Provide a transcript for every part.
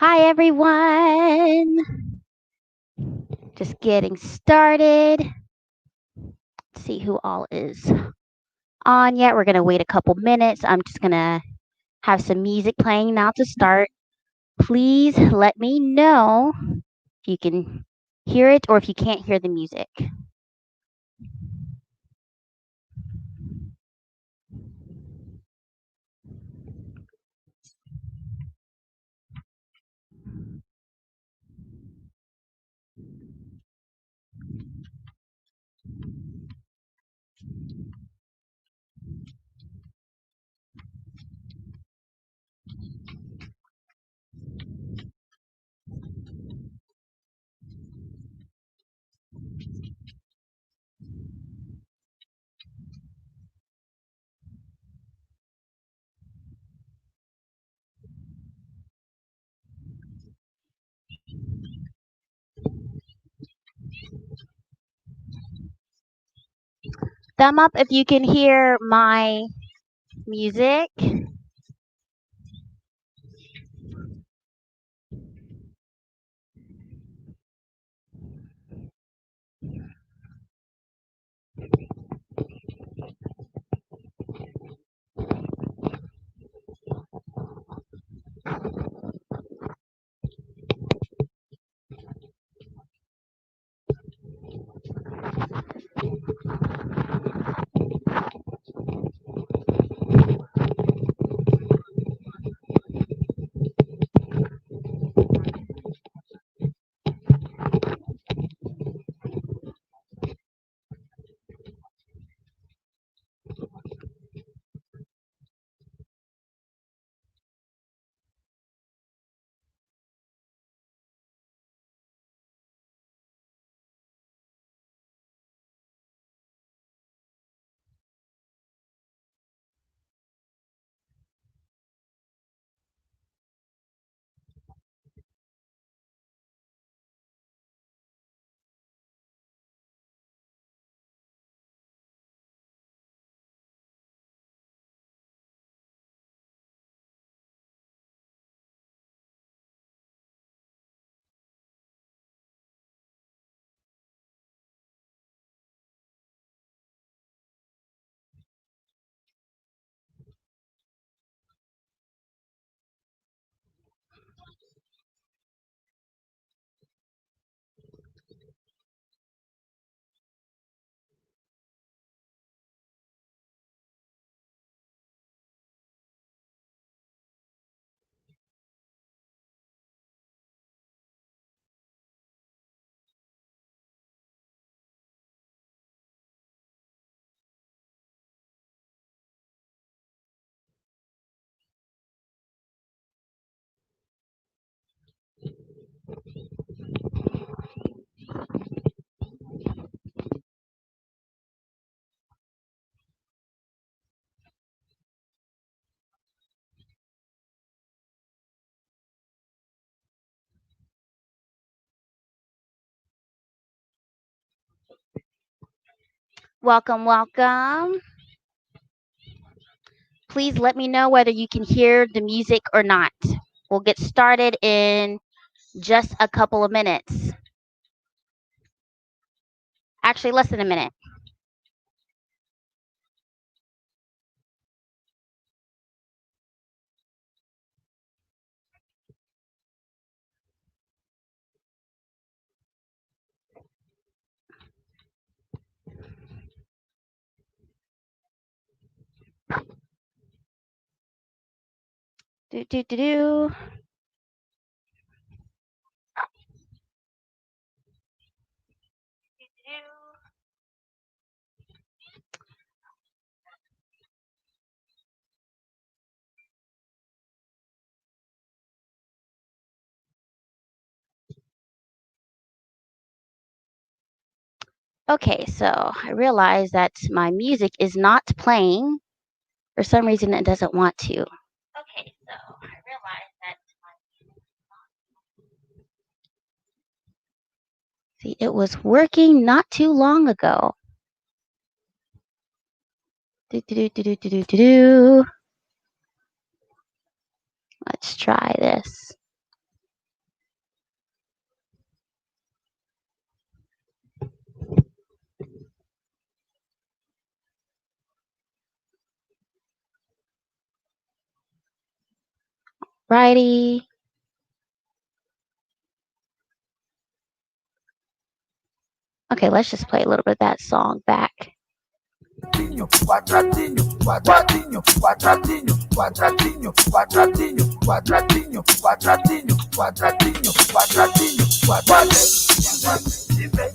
Hi, everyone. Just getting started. Let's see who all is on yet. We're going to wait a couple minutes. I'm just going to have some music playing now to start. Please let me know if you can hear it or if you can't hear the music. Thumb up if you can hear my music. Welcome, welcome. Please let me know whether you can hear the music or not. We'll get started in just a couple of minutes. Actually, less than a minute. Do, do, do, do. Okay, so I realize that my music is not playing. For some reason, it doesn't want to. Okay, so I realize that see, it was working not too long ago. Do, do, do, do, do, do, do, do. Let's try this. Righty. Okay, let's just play a little bit of that song back.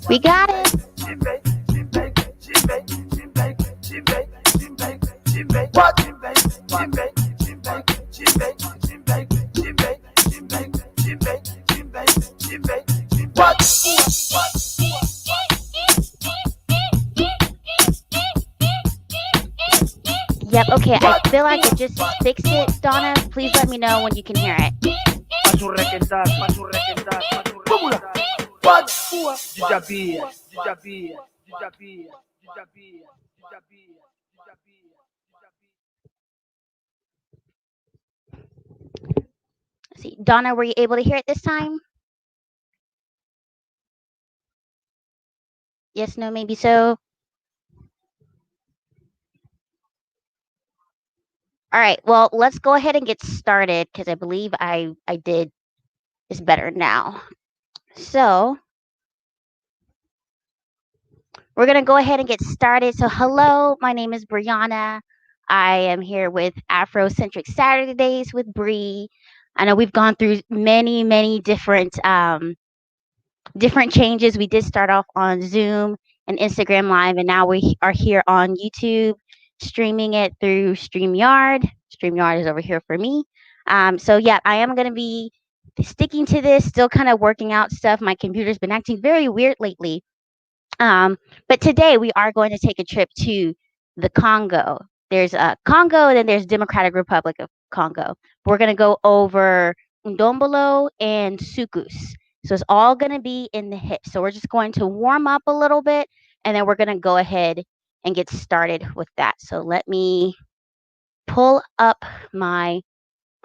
We got it. Yep, okay, I feel like I just fixed it, Donna. Please let me know when you can hear it. Let's see, Donna, were you able to hear it this time? Yes, no, maybe so. All right, well, let's go ahead and get started because I believe I did this better now. So we're going to go ahead and get started. So hello, my name is Brianna. I am here with Afrocentric Saturdays with Bree. I know we've gone through many different changes. We did start off on Zoom and Instagram Live, and now we are here on YouTube, streaming it through StreamYard. StreamYard is over here for me. So yeah, I am going to be sticking to this, still kind of working out stuff. My computer's been acting very weird lately. But today we are going to take a trip to the Congo. There's Congo, and then there's Democratic Republic of Congo. We're going to go over Ndombolo and Sukus. So it's all going to be in the hips. So we're just going to warm up a little bit, and then we're going to go ahead and get started with that. So let me pull up my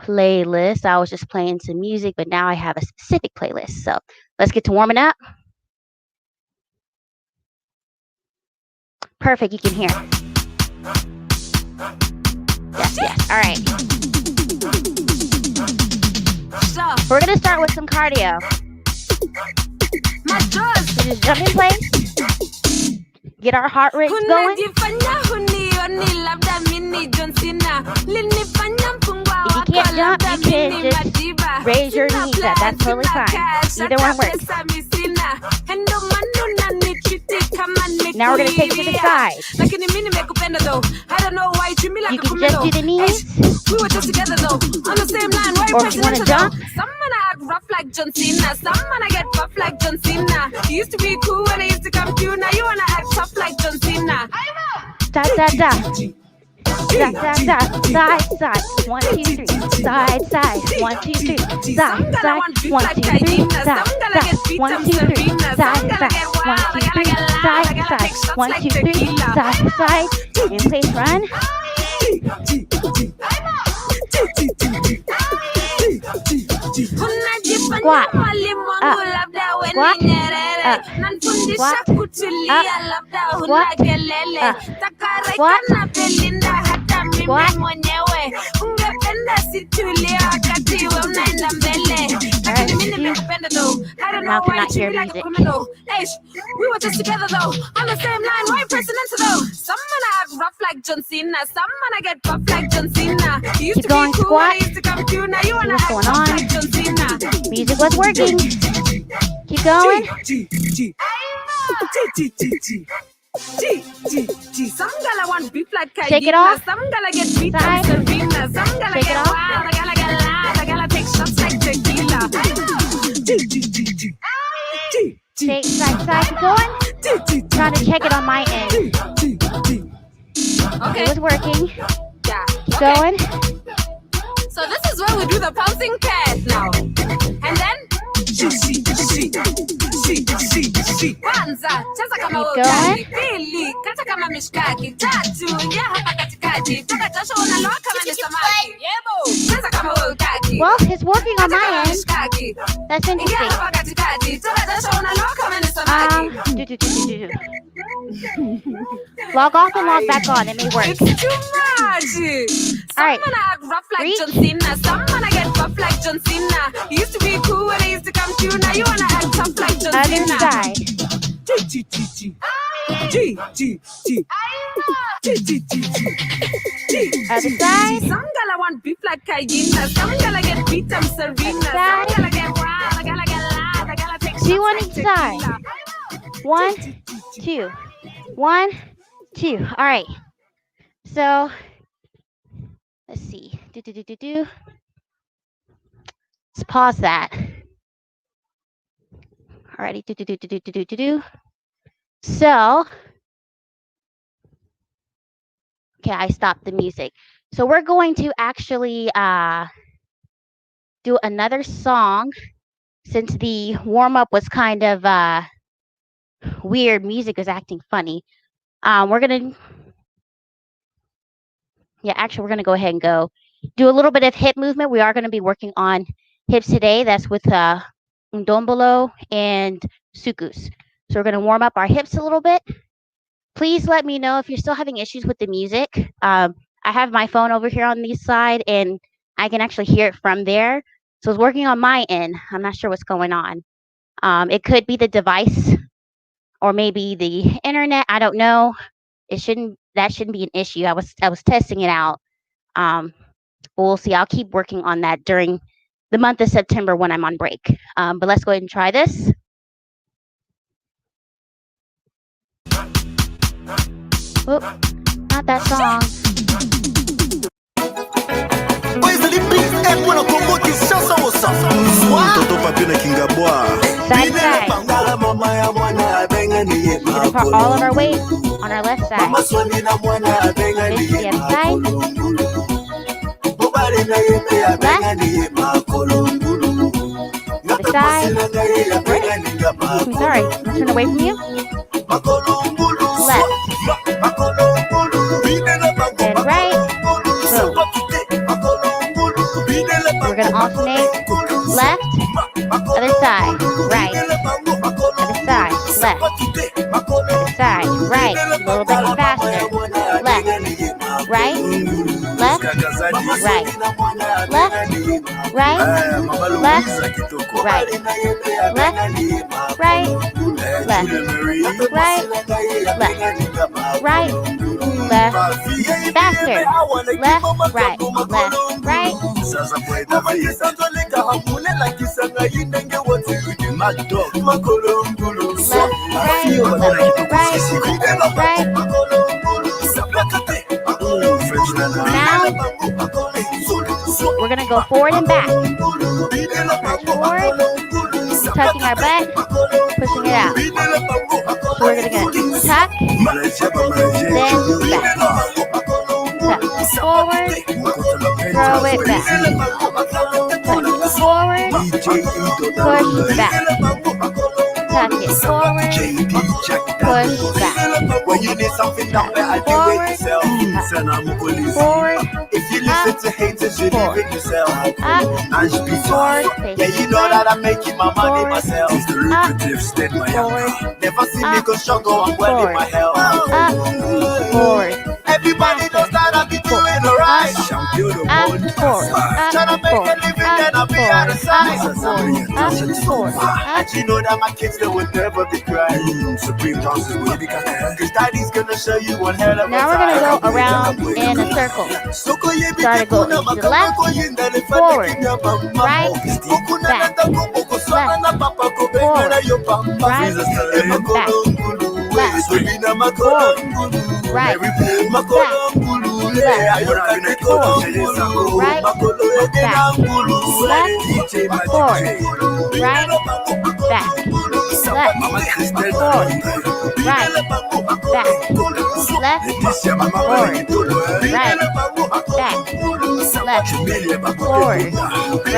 playlist. I was just playing some music, but now I have a specific playlist. So let's get to warming up. Perfect, you can hear. Yes. All right. We're going to start with some cardio. So just jump in place. Get our heart rates going. If you can't jump, you can just raise your knees up. That's totally fine. Either one works. Now we're going to take it to the side. You can just do the knees. Or if you want to jump. Rough like John Cena. Some man I get buff like John Cena. You used to be cool when I used to come to you. Now you wanna act tough like John Cena. Da da da. Da da da. Side side. 1 2 3. Side side. 1 2 3. Side side. 1 2 3. Side side. 1 2 3. Side side. 1 2 3. Side side. 1 2 3. Side side. In place, run. Squat. Up. Squat. Up. Squat. Up. Squat. Up. Squat. Squat. Now cannot hear music. We were just together though, on the same line, why pressing into though? Some man I act rough like John Cena, some man I get buff like John Cena. You used Keep going, to be cool squat. when I used to come to you, now you wanna act going tough on. like John Cena. Music was working. Keep going. Some gala want beef like Shake it off. some gala get beat Side. like Serena, some gala Shake get it off. wild, a gala get loud, a gala take shots like tequila. Shake side. Keep going. Trying to check it on my end. Okay. It was working. Yeah. Keep Okay. going. So this is where we do the pouncing pad now. And then kwanza cheza kama Keep ugali, pili kata kama mishkaki, tatu ingia hapa katikati, toka jasho unaloa kama ni samaki. Yebo, cheza kama ugali. Well, it's working on my end. That's Ingia interesting. hapa katikati, toka jasho unaloa kama ni samaki. Do. Log off and log back on. It may work. It's too much. All Some right. man act rough like Reach. John Cena. Some man get rough like John Cena. You used to be cool when I used to come to you. Now you wanna act tough like John Other Cena. side. G G G G G G G G G G G. Other side. Some gala want beef like Hyena. Some gala get beat them Serena. Some gala get wild. A gala get loud. A gala take 2 shots on like each side. tequila. 1, 2. 1, 2. All right. So let's see. Let's pause that. Alrighty. So, okay, I stopped the music. So we're going to actually do another song since the warm up was kind of weird. Music is acting funny. We're gonna go ahead and go do a little bit of hip movement. We are going to be working on hips today. That's with Ndombolo and Sukus. So we're going to warm up our hips a little bit. Please let me know if you're still having issues with the music. I have my phone over here on this side, and I can actually hear it from there. So it's working on my end. I'm not sure what's going on. It could be the device or maybe the internet. I don't know. That shouldn't be an issue. I was testing it out. But we'll see. I'll keep working on that during the month of September when I'm on break. But let's go ahead and try this. Oop, not that song. Side to side. We're gonna put all of our weight on our left side. This to the other side. Left. Other side. I'm sorry. I'm turn away from you. Left. And right. Boom. We're gonna alternate. Left. Other side. Right. Other side. Left. Other side. Right. A little bit faster. Left. Right. Left. Right. Left. Right. Left. Right. Left. Right. Left. Right. Left. Right. Left. Faster. Left. Right. Left. Right. Now we're gonna go forward and back. Touch forward, tucking our butt, pushing it out. So we're gonna tuck, then back. Tuck forward, throw it back. Tuck forward, push back. Tuck it forward, push back. When you need something done, I do it yourself. Forward, If you listen to haters, you leave it yourself. up, And you be forward, yeah, you know that I'm making my money myself. up, forward, Never see me go struggle, I'm well in my health. up, forward. Everybody knows that I be doing alright. Up, forward, Tryna make a living, then I'll be out of sight. forward, And you know that my kids, they will never be crying. Supreme dances, baby, cause daddy's gonna show you one hell of a Now we're gonna go around in a circle. Start to go to the left, forward, right, back, left, forward, right, back, left, forward, right, back, left, forward, right, back, left, forward, right, back, left, forward, right, back, left, forward, right, back, left, forward,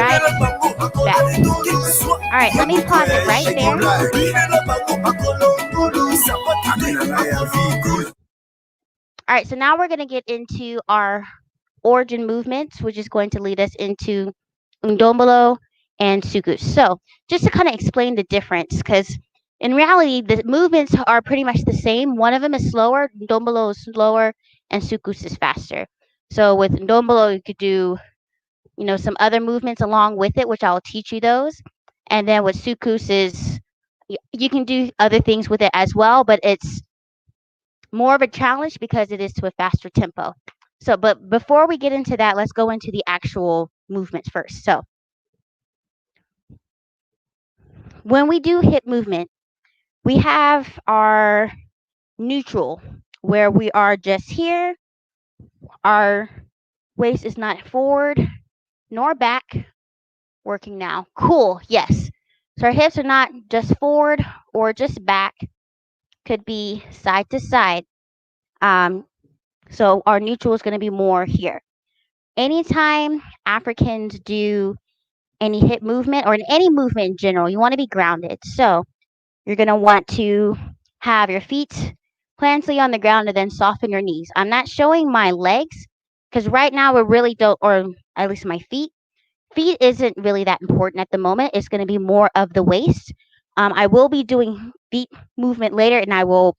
right, back. All right, let me pause it right there. All right, so now we're going to get into our origin movements, which is going to lead us into Ndombolo and Sukus. So just to kind of explain the difference, because In reality, the movements are pretty much the same. One of them is slower, Ndombolo is slower, and Sukus is faster. So with Ndombolo, you could do, some other movements along with it, which I'll teach you those. And then with Sukus is you can do other things with it as well, but it's more of a challenge because it is to a faster tempo. So, but before we get into that, let's go into the actual movements first. So, when we do hip movement, we have our neutral where we are just here. Our waist is not forward nor back. Working now. Cool. Yes. So our hips are not just forward or just back. Could be side to side. Um, so our neutral is going to be more here. Anytime Africans do any hip movement or in any movement in general, you want to be grounded. So you're going to want to have your feet plantly on the ground and then soften your knees. I'm not showing my legs because right now we really don't, or at least my feet. Feet isn't really that important at the moment. It's going to be more of the waist. I will be doing feet movement later and I will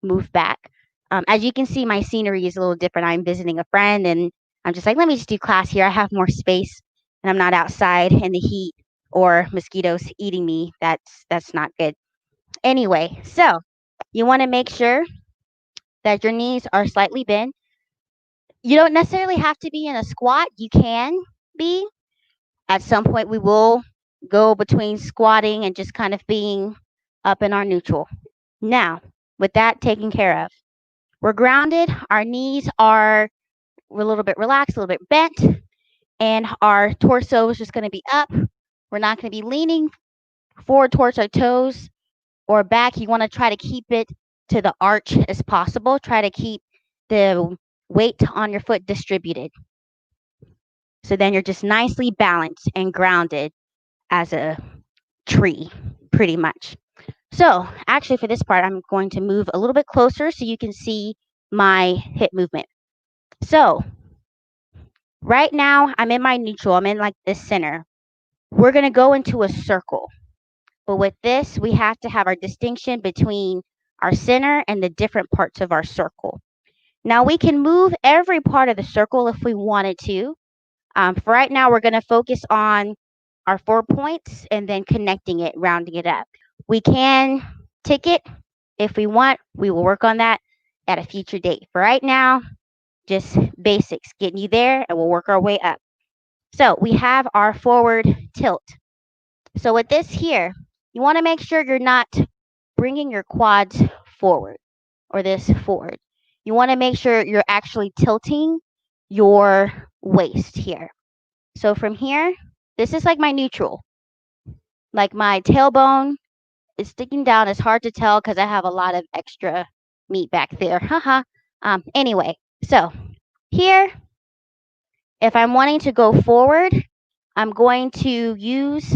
move back. As you can see, my scenery is a little different. I'm visiting a friend and I'm just like, let me just do class here. I have more space and I'm not outside in the heat or mosquitoes eating me. That's not good. Anyway, so you want to make sure that your knees are slightly bent. You don't necessarily have to be in a squat. You can be. At some point, we will go between squatting and just kind of being up in our neutral. Now, with that taken care of, we're grounded. Our knees are a little bit relaxed, a little bit bent, and our torso is just going to be up. We're not going to be leaning forward towards our toes or back. You want to try to keep it to the arch as possible. Try to keep the weight on your foot distributed. So then you're just nicely balanced and grounded as a tree, pretty much. So actually for this part, I'm going to move a little bit closer so you can see my hip movement. So right now I'm in my neutral. I'm in like the center. We're going to go into a circle. But with this, we have to have our distinction between our center and the different parts of our circle. Now we can move every part of the circle if we wanted to. For right now, we're going to focus on our 4 points and then connecting it, rounding it up. We can tick it if we want. We will work on that at a future date. For right now, just basics, getting you there, and we'll work our way up. So we have our forward tilt. So with this here, you want to make sure you're not bringing your quads forward or this forward. You want to make sure you're actually tilting your waist here. So from here, this is like my neutral. Like my tailbone is sticking down. It's hard to tell because I have a lot of extra meat back there. Haha. Anyway, so here, if I'm wanting to go forward, I'm going to use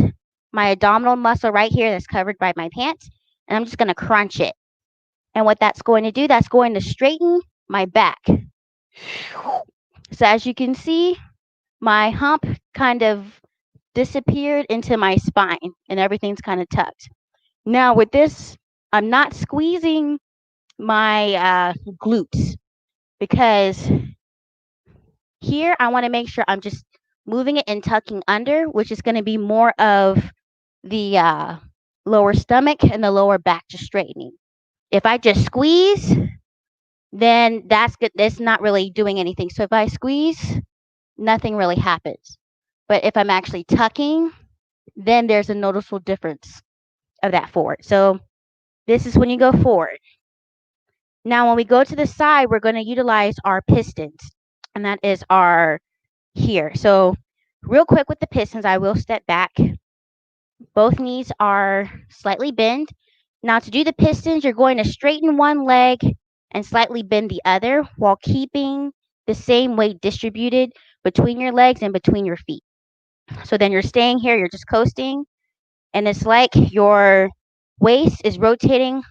my abdominal muscle right here that's covered by my pants, and I'm just going to crunch it. And what that's going to do, that's going to straighten my back. So as you can see, my hump kind of disappeared into my spine and everything's kind of tucked. Now with this, I'm not squeezing my glutes because here I want to make sure I'm just moving it and tucking under, which is going to be more of the lower stomach and the lower back just straightening. If I just squeeze, then that's good. That's not really doing anything. So if I squeeze, nothing really happens. But if I'm actually tucking, then there's a noticeable difference of that forward. So this is when you go forward. Now, when we go to the side, we're going to utilize our pistons, and that is our here. So real quick with the pistons, I will step back. Both knees are slightly bent. Now to do the pistons, you're going to straighten one leg and slightly bend the other while keeping the same weight distributed between your legs and between your feet. So then you're staying here, you're just coasting, and it's like your waist is rotating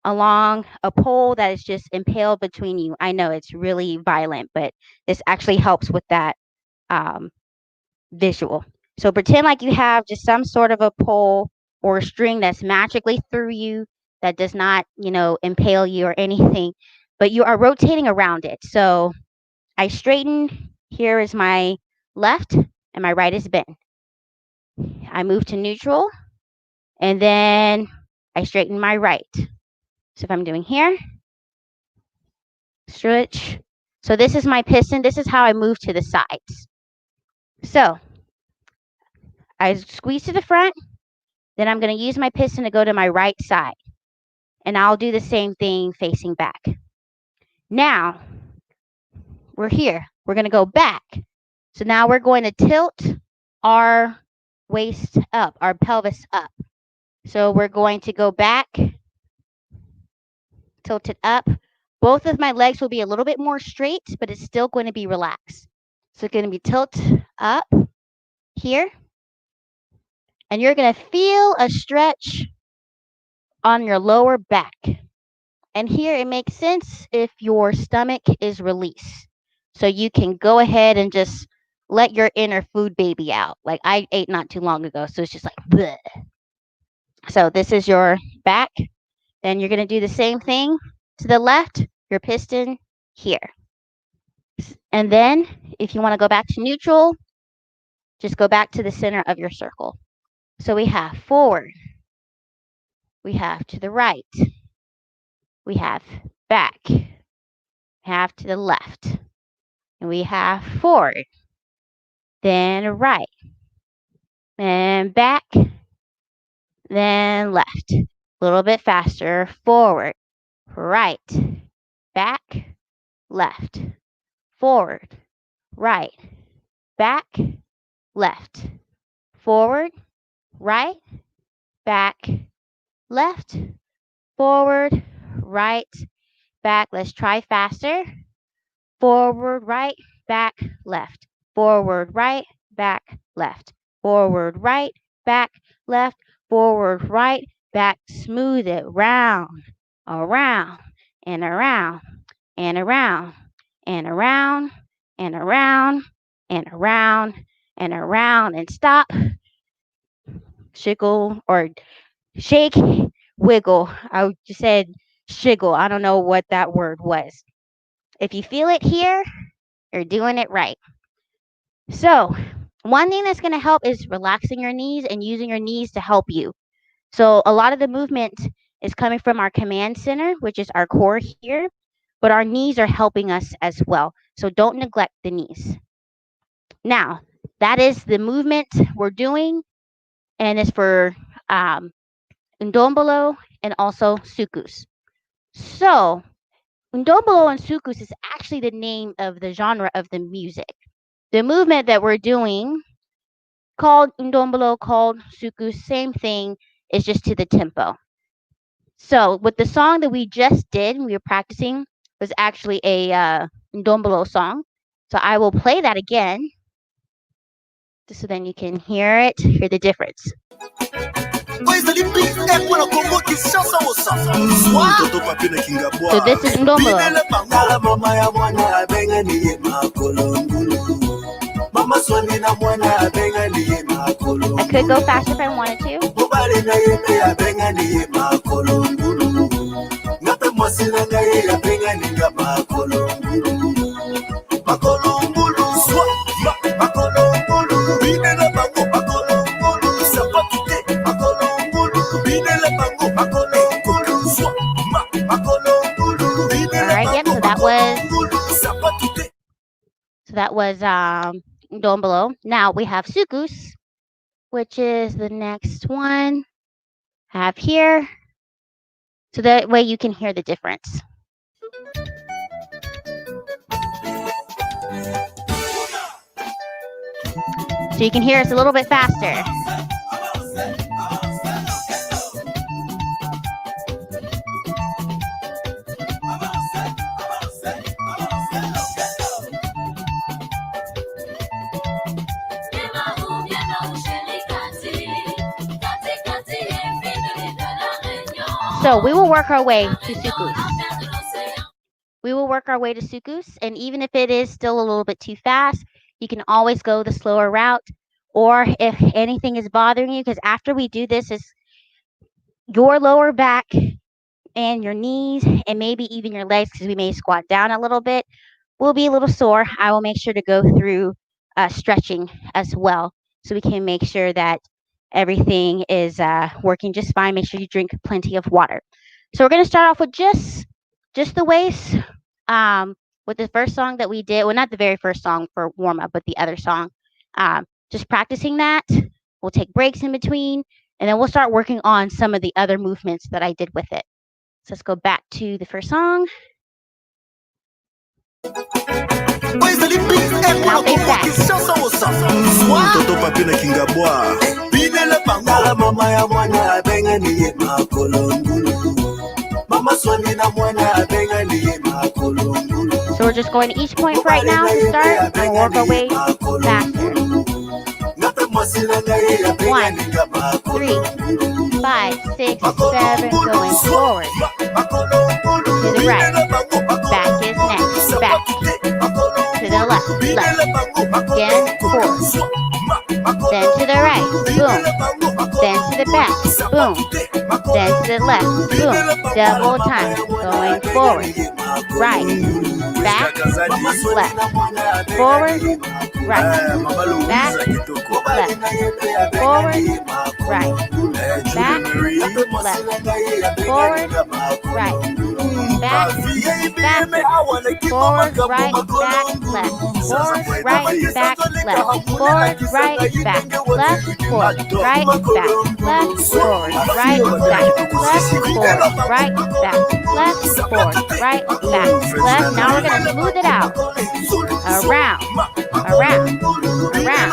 along a pole that is just impaled between you. I know it's really violent, but this actually helps with that visual. So pretend like you have just some sort of a pole or a string that's magically through you that does not, impale you or anything, but you are rotating around it. So I straighten. Here is my left and my right is bent. I move to neutral and then I straighten my right. So if I'm doing here, stretch. So this is my piston. This is how I move to the sides. So I squeeze to the front, then I'm going to use my piston to go to my right side. And I'll do the same thing facing back. Now, we're here. We're going to go back. So now we're going to tilt our waist up, our pelvis up. So we're going to go back, tilt it up. Both of my legs will be a little bit more straight, but it's still going to be relaxed. So it's going to be tilt up here. And you're going to feel a stretch on your lower back. And here it makes sense if your stomach is released. So you can go ahead and just let your inner food baby out. Like I ate not too long ago, so it's just like bleh. So this is your back. Then you're going to do the same thing to the left, your piston here. And then if you want to go back to neutral, just go back to the center of your circle. So we have forward, we have to the right, we have back, have to the left, and we have forward, then right, then back, then left. A little bit faster, forward, right, back, left, forward, right, back, left, forward, right, back, left, forward, right, back. Let's try faster. Forward, right, back, left. Forward, right, back, left. Forward, right, back, left. Forward, right, back. Smooth it round, around, and around, and around, and around, and around, and around, and around, and stop. Shiggle or shake, wiggle. I just said shiggle. I don't know what that word was. If you feel it here, you're doing it right. So, one thing that's going to help is relaxing your knees and using your knees to help you. So, a lot of the movement is coming from our command center, which is our core here, but our knees are helping us as well. So, don't neglect the knees. Now, that is the movement we're doing, and it's for Ndombolo and also Sukus. So, Ndombolo and Sukus is actually the name of the genre of the music. The movement that we're doing, called Ndombolo, called Sukus, same thing, is just to the tempo. So, with the song that we just did, we were practicing, was actually a Ndombolo song. So, I will play that again, just so then you can hear the difference. So this is Ndombolo. I could go faster if I wanted to. So that was Ndombolo. Now we have Sukus, which is the next one. I have here. So that way you can hear the difference. So you can hear it's a little bit faster. So we will work our way to Sukus. We will work our way to Sukus, and even if it is still a little bit too fast, you can always go the slower route. Or if anything is bothering you, because after we do this, your lower back and your knees and maybe even your legs, because we may squat down a little bit, will be a little sore. I will make sure to go through stretching as well, so we can make sure that everything is working just fine. Make sure you drink plenty of water. So we're going to start off with just the waist, with the first song that we did. Well, not the very first song for warm up, but the other song. Just practicing that. We'll take breaks in between, and then we'll start working on some of the other movements that I did with it. So let's go back to the first song. Now face back. Toto papina kingabwa. Binele pangala mama ya mwana abenga niye makolongulu. Mama swani na mwana abenga niye makolongulu. So we're just going to each point right now to start and work our way faster. 1, 3, 5, 6, 7, going forward. To the right. Back is next. Back. To the left. Left. Again, forward. Then to the right. Boom. Then to the back. Boom. Then to the left. Boom. Double time. Going forward. Right. Back. Left. Forward. Right. Back. Left. Forward. Right. Back. Left. Forward. Right. Back, faster, forward, right, back, left, forward, right, back, left, forward, right, back, left, forward, right, back, left, forward, right, back, left, forward, right, back, left, forward, right, back, left. Now we're going to smooth it out. Around, around, around,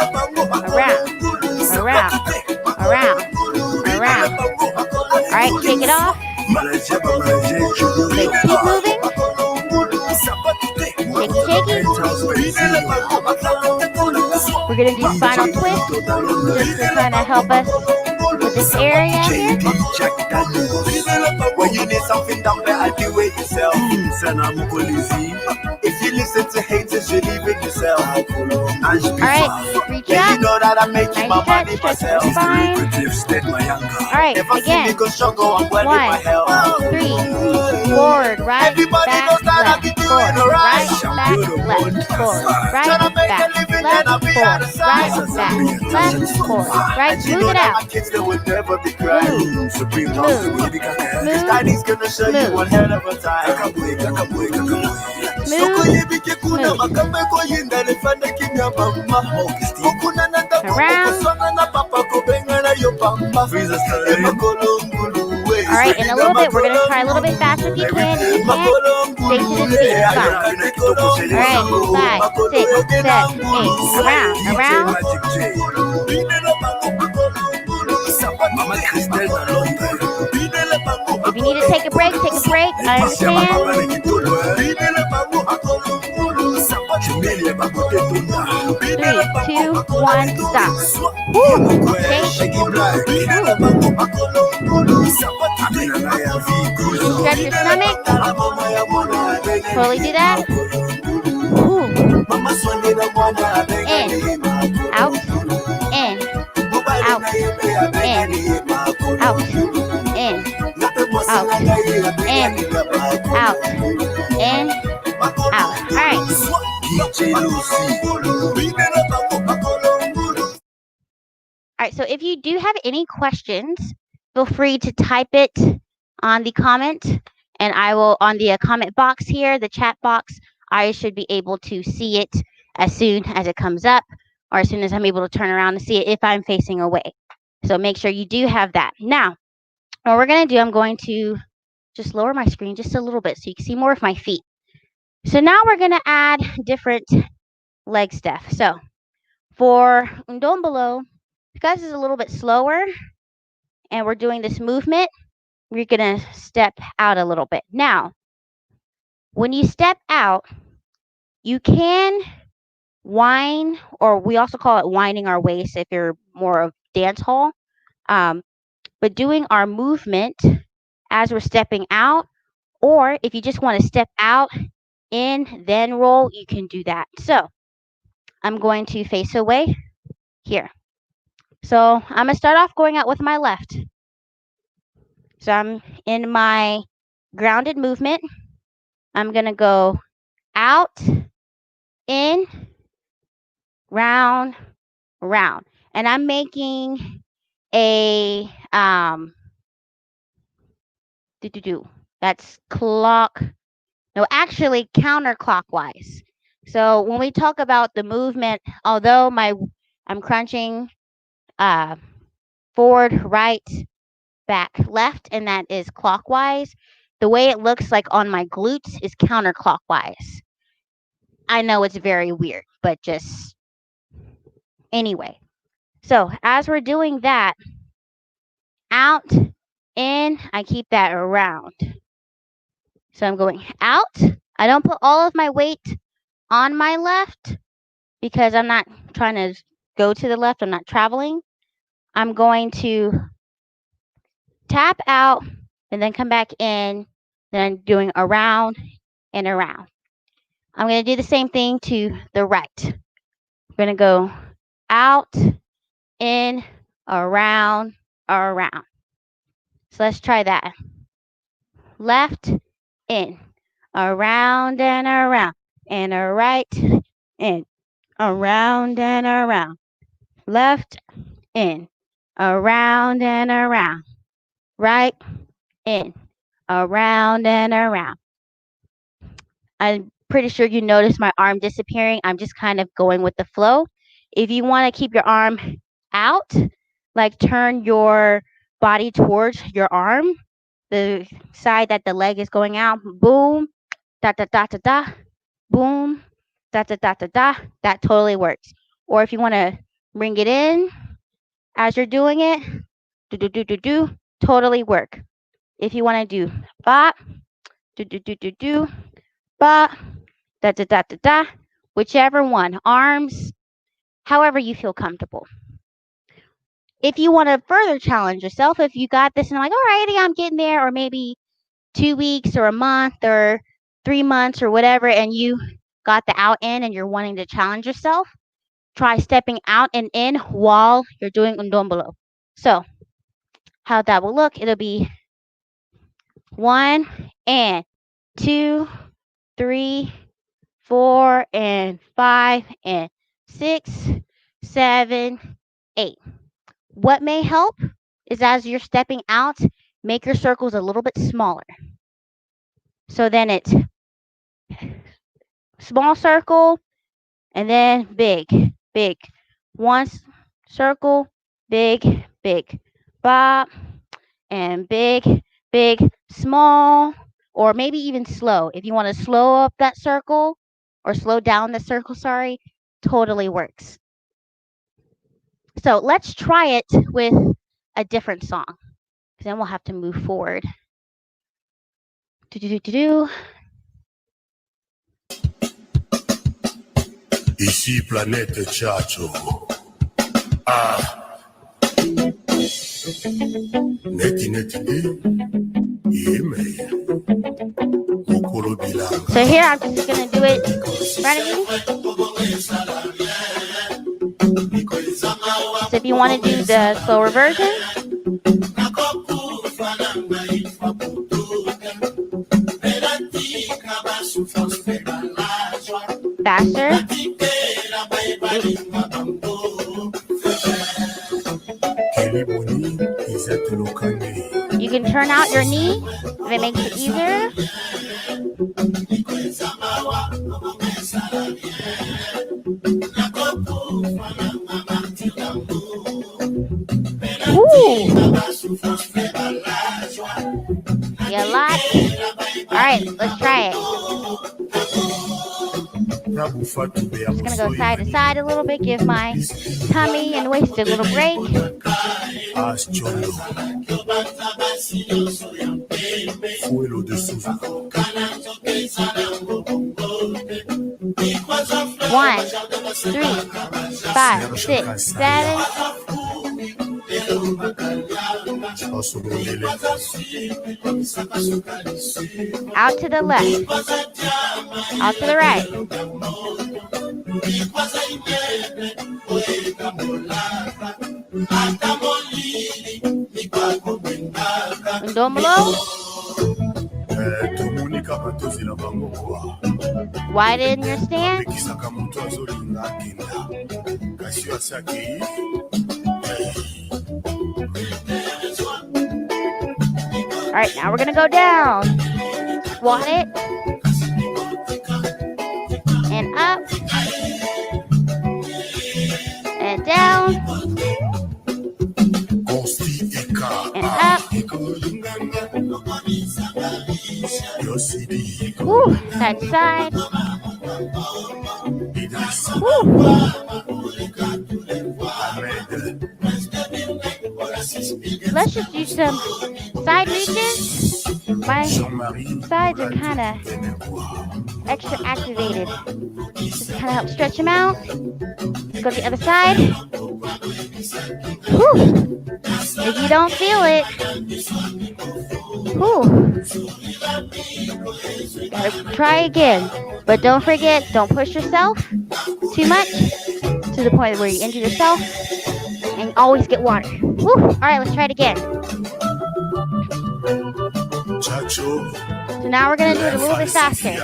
around, around, around, around. All right, take it off. Let's keep moving. Shaky, shaky. We're going to do spinal twist just to kind of help us with this area here. When you need something done better, do it yourself. If you listen to haters, you leave it yourself. Alright, reach Yeah, up. you know that I'm making my money Nice stretch, myself. stretch the spine. Alright, If I see me again. go struggle, I'm well in my 1, health. 3, forward, right, Everybody back, knows that I left, be doing forward, alright. right, back, left, forward, right, Tryna make a back, living, left, then I'll be forward, out of right, sight. back, left, forward, right, And you smooth know it that out. my kids, they will never be crying. Supreme House, Smooth, Cause daddy's gonna show you one hell of a time. smooth, smooth. Alright, in a little bit, we're going to try a little bit faster if you can. If you can't, stay to the speed. Fine. Alright, 5, 6, 7, 8. Around, around. If you need to take a break, take a break. I understand. 3, 2, 1, stop. Woo! Shake. Stretch your stomach. Totally do that. Woo. In, out, in, out, in, out, in, out, in, out. All right. All right, so if you do have any questions, feel free to type it on the comment, and I will, on the comment box here, the chat box, I should be able to see it as soon as it comes up, or as soon as I'm able to turn around and see it if I'm facing away. So make sure you do have that. Now, what we're going to do, I'm going to just lower my screen just a little bit so you can see more of my feet. So now we're going to add different leg stuff. So for Ndombolo, because it's a little bit slower and we're doing this movement, we're going to step out a little bit. Now, when you step out, you can whine, or we also call it winding our waist if you're more of dance hall. But doing our movement as we're stepping out, or if you just want to step out in, then roll, you can do that. So I'm going to face away here. So I'm going to start off going out with my left. So I'm in my grounded movement. I'm going to go out, in, round, round. And I'm making a that's actually counterclockwise. So when we talk about the movement, although I'm crunching forward, right, back, left, and that is clockwise, the way it looks like on my glutes is counterclockwise. I know it's very weird, but just anyway. So as we're doing that, out, in, I keep that around. So I'm going out. I don't put all of my weight on my left because I'm not trying to go to the left. I'm not traveling. I'm going to tap out and then come back in. Then I'm doing around and around. I'm going to do the same thing to the right. I'm going to go out, in, around, around. So let's try that. Left, in, around and around, and a right, in, around and around. Left, in, around and around. Right, in, around and around. I'm pretty sure you noticed my arm disappearing. I'm just kind of going with the flow. If you want to keep your arm out, like turn your body towards your arm, the side that the leg is going out, boom, da da da da da, boom, da da da da da. That totally works. Or if you want to bring it in as you're doing it, do do do do do, totally work. If you want to do ba, do do do do do, ba, da da da da da, whichever one, arms, however you feel comfortable. If you want to further challenge yourself, if you got this and I'm like, alrighty, I'm getting there, or maybe 2 weeks or a month or 3 months or whatever, and you got the out in and you're wanting to challenge yourself, try stepping out and in while you're doing undombolo. So how that will look, it'll be 1 and 2, 3, 4 and 5 and 6, 7, 8. What may help is as you're stepping out, make your circles a little bit smaller. So then it's small circle and then big, big. One circle, big, big. Bop and big, big, small, or maybe even slow. If you want to slow up that circle or slow down the circle, sorry, totally works. So let's try it with a different song. Then we'll have to move forward. Ici, planète Tchatcho. Ah. Neti neti So here I'm just gonna do it in front of you. So if you want to do the slower version, faster. You can turn out your knee if it makes it easier. Ooh. You like? All right, let's try it. I'm just gonna go side to side a little bit, give my tummy and waist a little break. 1, 3, 5, 6, 7. Out to the left. Out to the right. Ndombolo. tomoni kaka tozela bango kwa Widen your stance. bapekisaka moto azolinga akenda kasi oyo asi akei All right, now we're going to go down. Squat it. And up. And down. And up. Woo, side to side. Woo. Let's just do some side reaches. My sides are kind of extra activated. Just kind of help stretch them out. Let's go to the other side. Whew. If you don't feel it, gotta try again. But don't forget, don't push yourself too much to the point where you injure yourself. And always get water. Woo. All right, let's try it again. So now we're going to do it a little bit faster.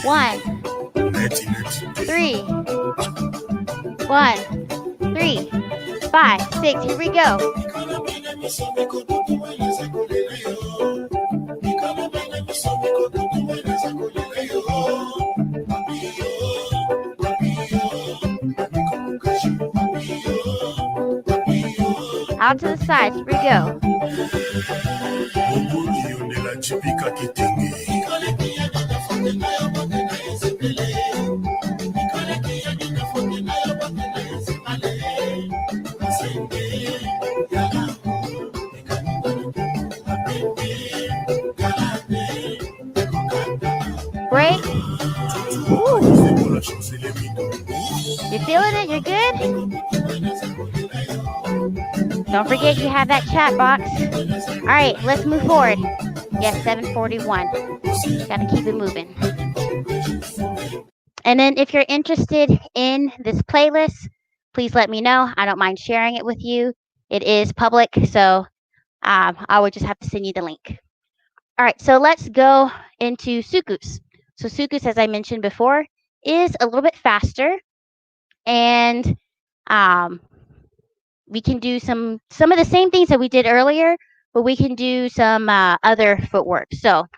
1, 3, 1, 3, 5, 6. Here we go. Out to the sides. Here we go. Break. Woo. You feeling it? You're good? Don't forget you have that chat box. All right, let's move forward. Yes, 7:41. Gotta keep it moving. And then if you're interested in this playlist, please let me know. I don't mind sharing it with you. It is public, so I would just have to send you the link. All right, so let's go into sukus. So sukus, as I mentioned before, is a little bit faster, and we can do some of the same things that we did earlier, but we can do some other footwork,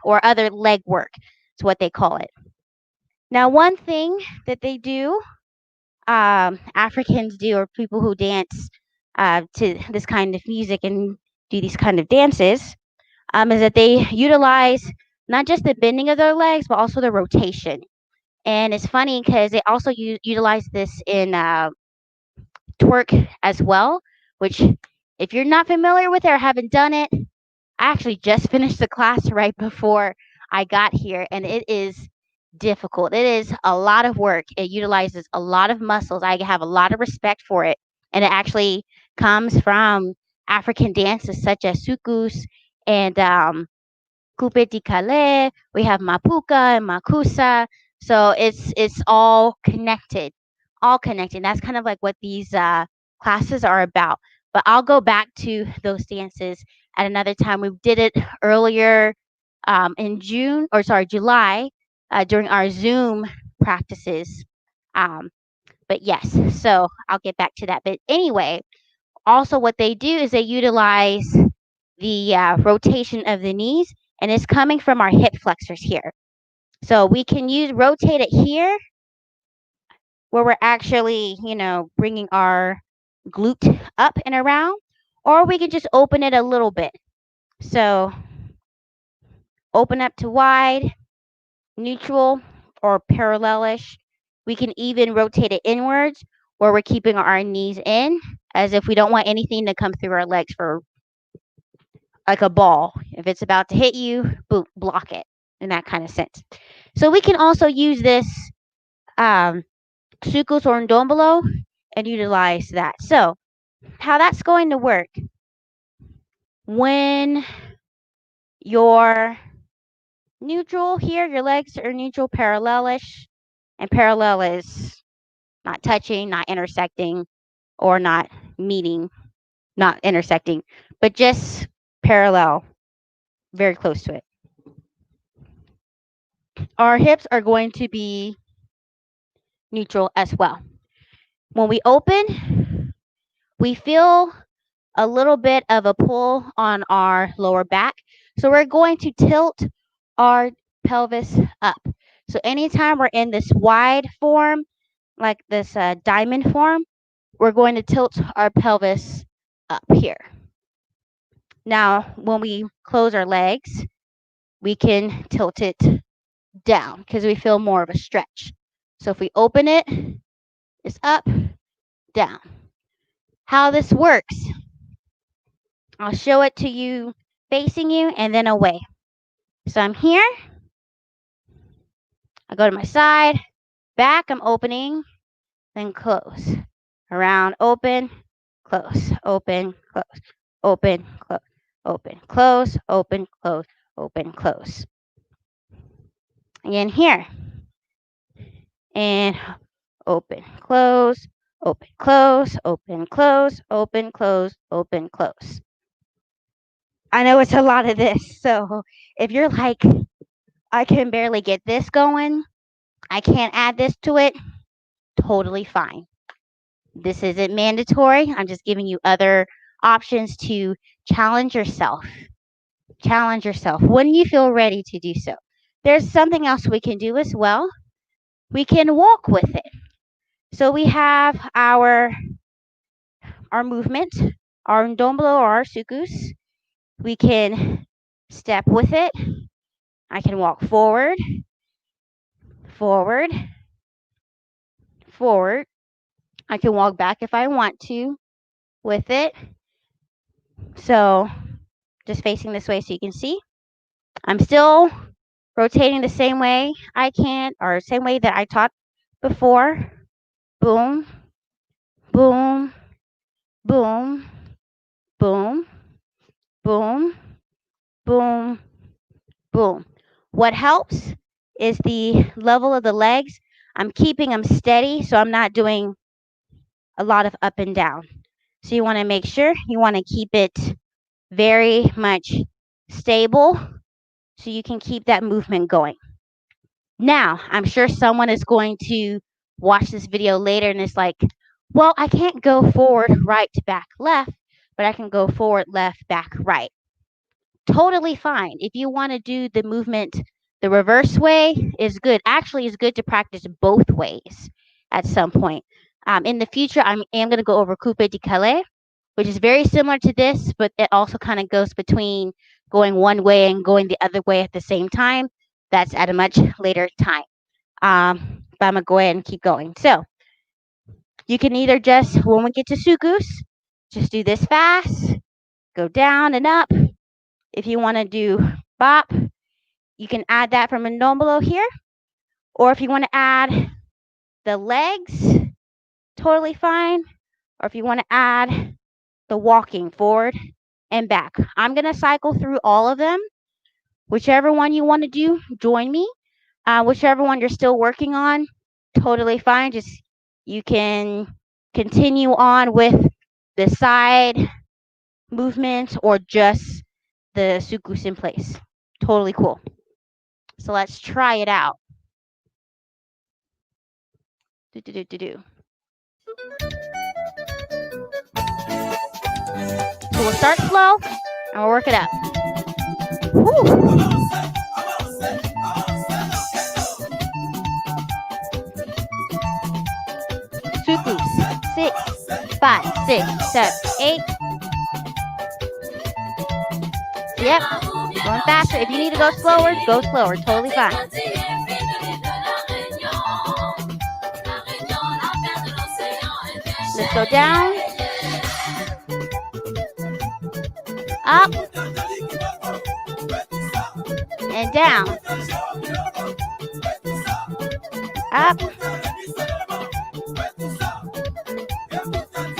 or other leg work. It's what they call it. Now, one thing that they do, Africans do, or people who dance to this kind of music and do these kind of dances, is that they utilize not just the bending of their legs, but also the rotation. And it's funny because they also utilize this in twerk as well, which if you're not familiar with it or haven't done it, I actually just finished the class right before I got here, and it is difficult. It is a lot of work. It utilizes a lot of muscles. I have a lot of respect for it, and it actually comes from African dances such as sukus and coupe de Calais. We have mapuka and makusa. So it's all connected, all connected. That's kind of like what these classes are about. But I'll go back to those dances at another time. We did it earlier in July, during our Zoom practices. But yes, so I'll get back to that. But anyway, also what they do is they utilize the rotation of the knees, and it's coming from our hip flexors here. So we can rotate it here, where we're actually, bringing our glute up and around, or we can just open it a little bit. So open up to wide, neutral, or parallelish. We can even rotate it inwards, where we're keeping our knees in, as if we don't want anything to come through our legs, for like a ball. If it's about to hit you, boom, block it, in that kind of sense. So we can also use this sukus or ndombolo and utilize that. So how that's going to work, when you're neutral here, your legs are neutral, parallelish, and parallel is not touching, not intersecting, or not meeting not intersecting, but just parallel, very close to it. Our hips are going to be neutral as well. When we open, we feel a little bit of a pull on our lower back. So we're going to tilt our pelvis up. So anytime we're in this wide form, like this diamond form, we're going to tilt our pelvis up here. Now, when we close our legs, we can tilt it down because we feel more of a stretch. So if we open it, it's up, down. How this works, I'll show it to you facing you and then away. So I'm here. I go to my side, back, I'm opening, then close. Around, open, close, open, close, open, close, open, close, open, close, open, close. Again here. And open, close, open, close, open, close, open, close, open, close. I know it's a lot of this. So if you're like, I can barely get this going, I can't add this to it, totally fine. This isn't mandatory. I'm just giving you other options to challenge yourself. Challenge yourself when you feel ready to do so. There's something else we can do as well. We can walk with it. So we have our movement, our ndombolo or our sukus. We can step with it. I can walk forward, forward, forward. I can walk back if I want to with it. So just facing this way so you can see. I'm still rotating the same way I can, or same way that I taught before. Boom, boom, boom, boom, boom, boom, boom. What helps is the level of the legs. I'm keeping them steady, so I'm not doing a lot of up and down. So you want to make sure you want to keep it very much stable so you can keep that movement going. Now, I'm sure someone is going to watch this video later and it's like, well, I can't go forward, right, back, left, but I can go forward, left, back, right. Totally fine. If you want to do the movement the reverse way is good. Actually, it's good to practice both ways at some point. In the future, I am going to go over coupe décalé, which is very similar to this, but it also kind of goes between going one way and going the other way at the same time. That's at a much later time. But I'm going to go ahead and keep going. So you can either just, when we get to sukus, just do this fast, go down and up. If you want to do bop, you can add that from a ndombolo here. Or if you want to add the legs, totally fine. Or if you want to add the walking forward and back. I'm going to cycle through all of them. Whichever one you want to do, join me. Whichever one you're still working on, totally fine. Just you can continue on with the side movement or just the sukus in place. Totally cool. So let's try it out. So we'll start slow and we'll work it up. Woo. Sukus. 6, 5, 6, 7, 8. Yep. Going faster. If you need to go slower, go slower. Totally fine. Let's go down. Up. And down. Up.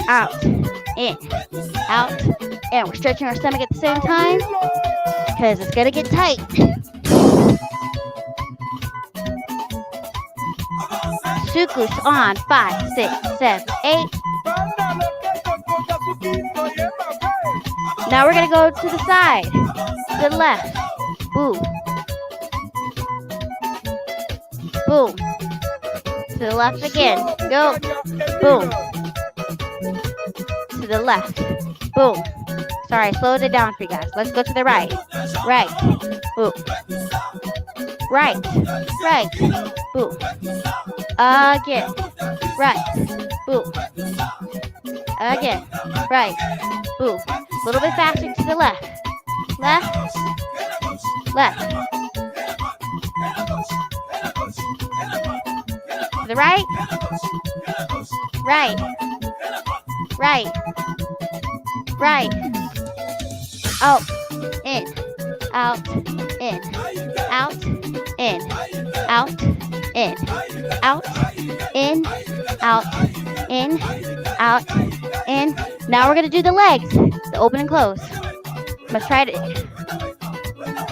Out. In. Out. And we're stretching our stomach at the same time because it's going to get tight. Sukus on 5, 6, 7, 8. Now we're going to go to the side, to the left. Boom. Boom. To the left again. Go. Boom. To the left. Boom. Sorry, I slowed it down for you guys. Let's go to the right. Right. Boom. Right. Right. Boom. Again. Right. Boom. Again. Right. Boom. A little bit faster to the left. Left. Left. To the right. Right. Right. Right. Out. In. Out. In. Out. In. Out. In. Out. In. Out. In. Out. In. Now we're going to do the legs. The open and close. Let's try it.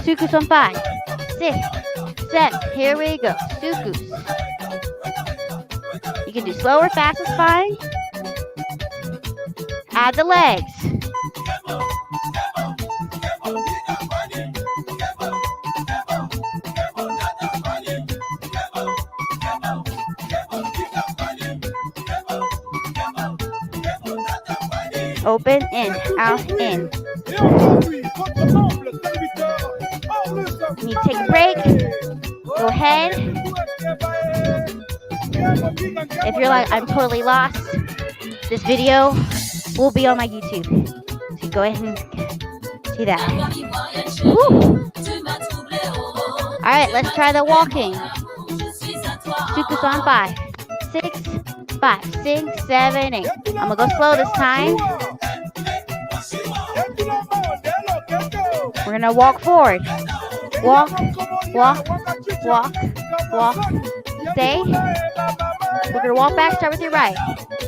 Sukus on 5, 6, 7. Here we go. Sukus. You can do slower, fast is fine. Add the legs. Open, in, out, in. You need to take a break. Go ahead. If you're like, I'm totally lost, this video will be on my YouTube. So go ahead and see that. Woo. All right, let's try the walking. Sukus on 5, 6, 5, 6, 7, 8. I'm gonna go slow this time. We're gonna walk forward. Walk, walk, walk, walk. Stay. We're gonna walk back. Start with your right.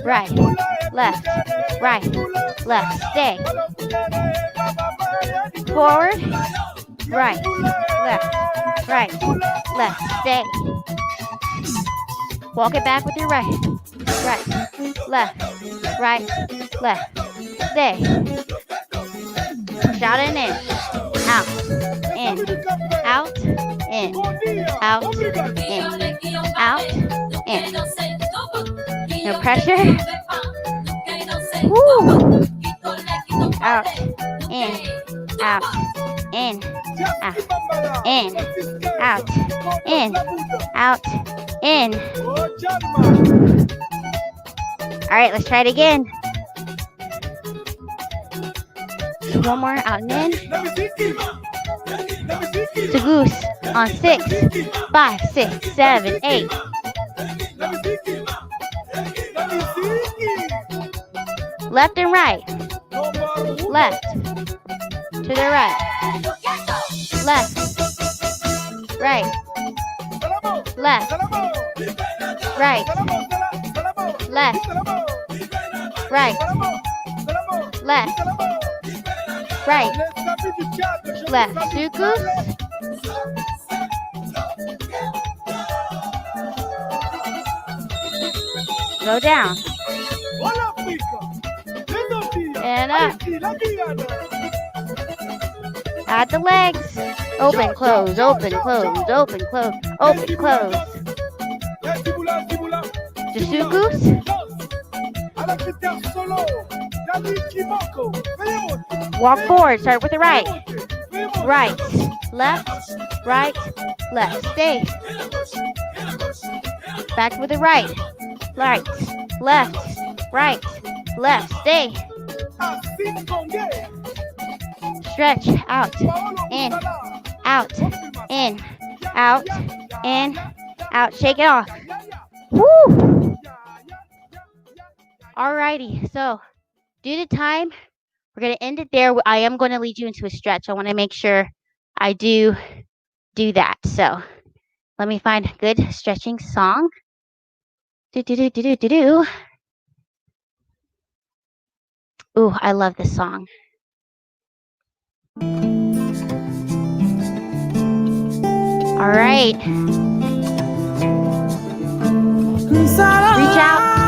Right, left, right, left. Stay. Forward. Right, left, right, left. Stay. Walk it back with your right. Right, left, right, left. Stay. Push out and in. Out, in, out, in, out, in, out, in. No pressure. Woo. Out, in, out, in, out, in, out, in, out, in. All right, let's try it again. One more, out and in. To goose on 6, 5, 6, 7, 8. Left and right. Left. To the right. Left. Right. Left. Right. Left. Right. Left. Right. Left. Sukus. Go down. And up. Add the legs. Open, close, open, close, open, close, open, close. Sukus. Walk forward. Start with the right. Right. Left. Right. Left. Stay. Back with the right. Right. Left. Right. Left. Stay. Stretch. Out. In. Out. In. Out. In. Out. Shake it off. Woo! Alrighty. So, due to time, we're going to end it there. I am going to lead you into a stretch. I want to make sure I do that. So, let me find a good stretching song. Ooh, I love this song. All right. Reach out inside.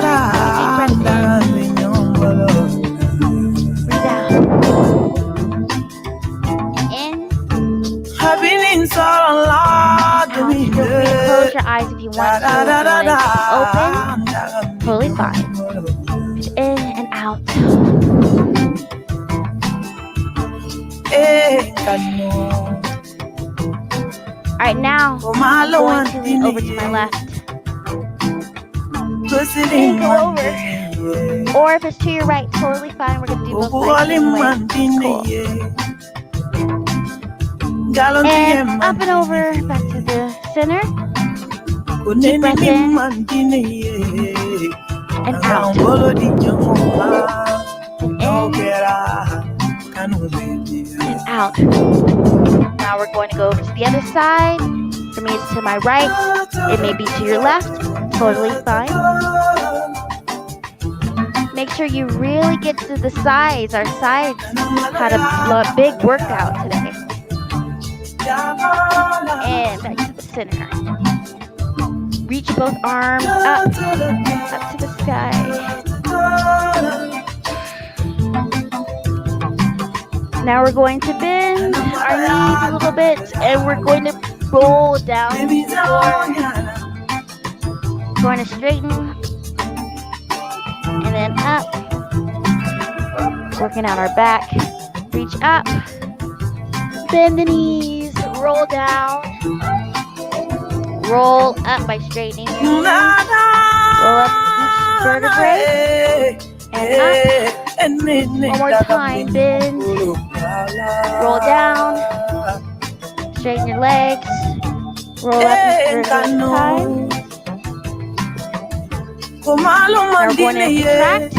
Take a deep breath in. if you want to. If you want to open, totally fine. In and out. All right, now I'm going to lean over to my left and go over. Or if it's to your right, totally fine. We're going to do both sides anyway. Cool. And up and over, back to the center. Deep breath in and out. And out. Now we're going to go over to the other side. For me, it's to my right. It may be to your left. Totally fine. Make sure you really get to the sides. Our sides had a big workout today. And back to the center. Reach both arms up to the sky. Now we're going to bend our knees a little bit, and we're going to roll down the floor. Going to straighten, and then up. Working out our back. Reach up. Bend the knees. Roll down. Roll up by straightening your knees. Roll up each vertebrae. And up. One more time. Bend. Roll down. Straighten your legs. Roll up each vertebrae at a time. Now we're going to contract.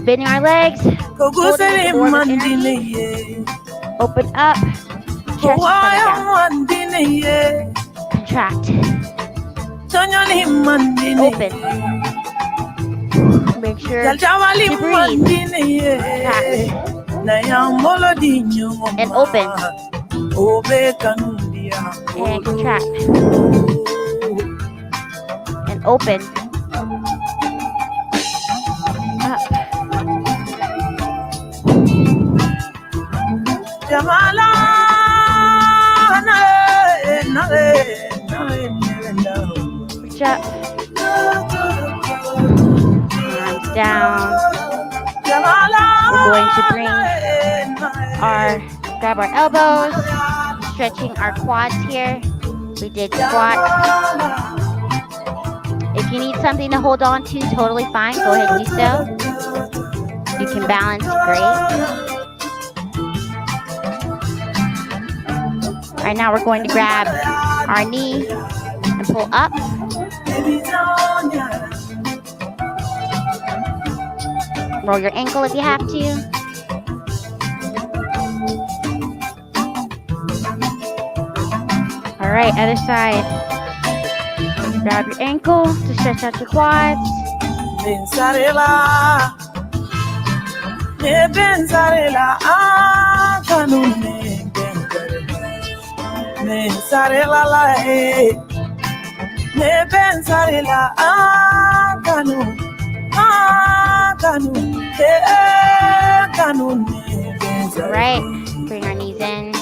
Bending our legs. Holding the form of energy. Open up. Chest down. Contract. Open. Make sure to breathe. Contract. And open. And contract. And open. Up. Reach up. Arms down. We're going to grab our elbows, stretching our quads here. We did squats. If you need something to hold on to, totally fine. Go ahead and do so. You can balance, great. All right, now we're going to grab our knee and pull up. Roll your ankle if you have to. All right, other side. Grab your ankle to stretch out your quads. All right, bring our knees in.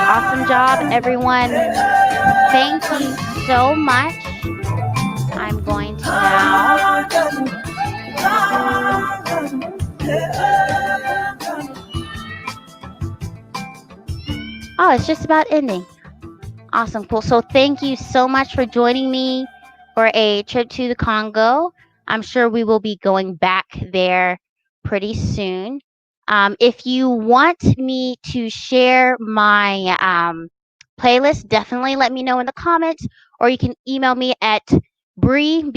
Awesome job, everyone. Thank you so much. I'm going to now. Oh, it's just about ending. Awesome, cool. So thank you so much for joining me for a trip to the Congo. I'm sure we will be going back there pretty soon. If you want me to share my playlist, definitely let me know in the comments, or you can email me at bri.will,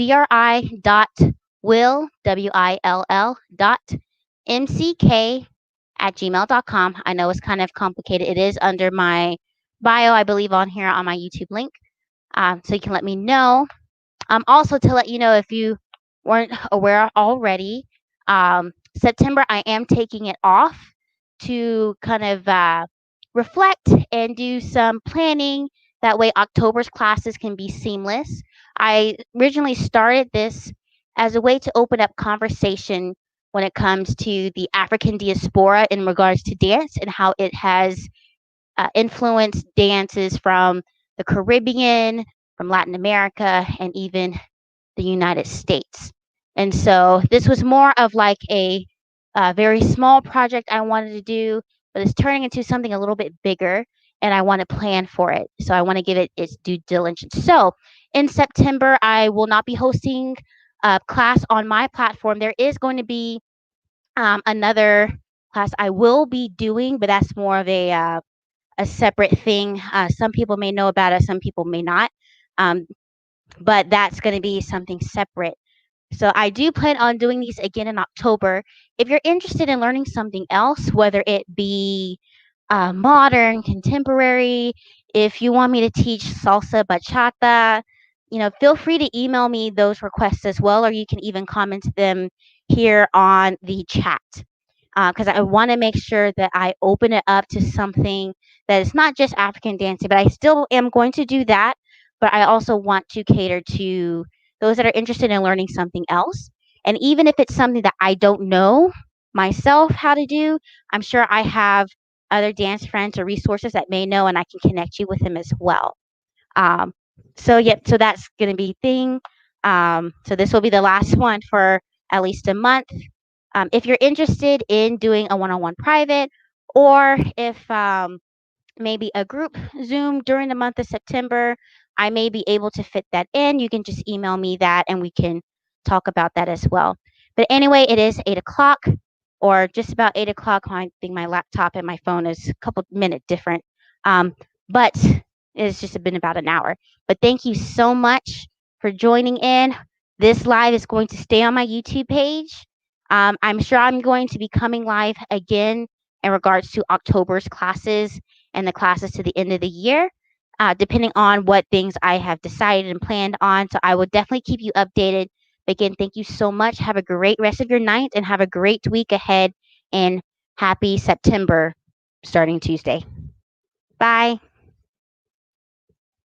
W-I-L-L, mck@gmail.com. I know it's kind of complicated. It is under my bio, I believe, on here on my YouTube link. So you can let me know. Also, to let you know, if you weren't aware already, September I am taking it off to kind of reflect and do some planning That way, October's classes can be seamless. I originally started this as a way to open up conversation when it comes to the African diaspora in regards to dance and how it has influenced dances from the Caribbean, from Latin America, and even the United States. And so this was more of like a very small project I wanted to do, but it's turning into something a little bit bigger, and I want to plan for it. So I want to give it its due diligence. So in September, I will not be hosting a class on my platform. There is going to be another class I will be doing, but that's more of a separate thing. Some people may know about it, some people may not. Um, but that's going to be something separate. So I do plan on doing these again in October. If you're interested in learning something else, whether it be modern, contemporary, if you want me to teach salsa, bachata, feel free to email me those requests as well, or you can even comment them here on the chat. Because I want to make sure that I open it up to something that is not just African dancing, but I still am going to do that. But I also want to cater to those that are interested in learning something else. And even if it's something that I don't know myself how to do, I'm sure I have other dance friends or resources that may know, and I can connect you with them as well. Um, so that's gonna be thing. So this will be the last one for at least a month. If you're interested in doing a one-on-one private, or if maybe a group Zoom during the month of September, I may be able to fit that in. You can just email me that and we can talk about that as well. But anyway, it is 8 o'clock, or just about 8 o'clock. I think my laptop and my phone is a couple minutes different. But it's just been about an hour. But thank you so much for joining in. This live is going to stay on my YouTube page. I'm sure I'm going to be coming live again in regards to October's classes and the classes to the end of the year, depending on what things I have decided and planned on. So I will definitely keep you updated. But again, thank you so much. Have a great rest of your night and have a great week ahead. And happy September starting Tuesday. Bye.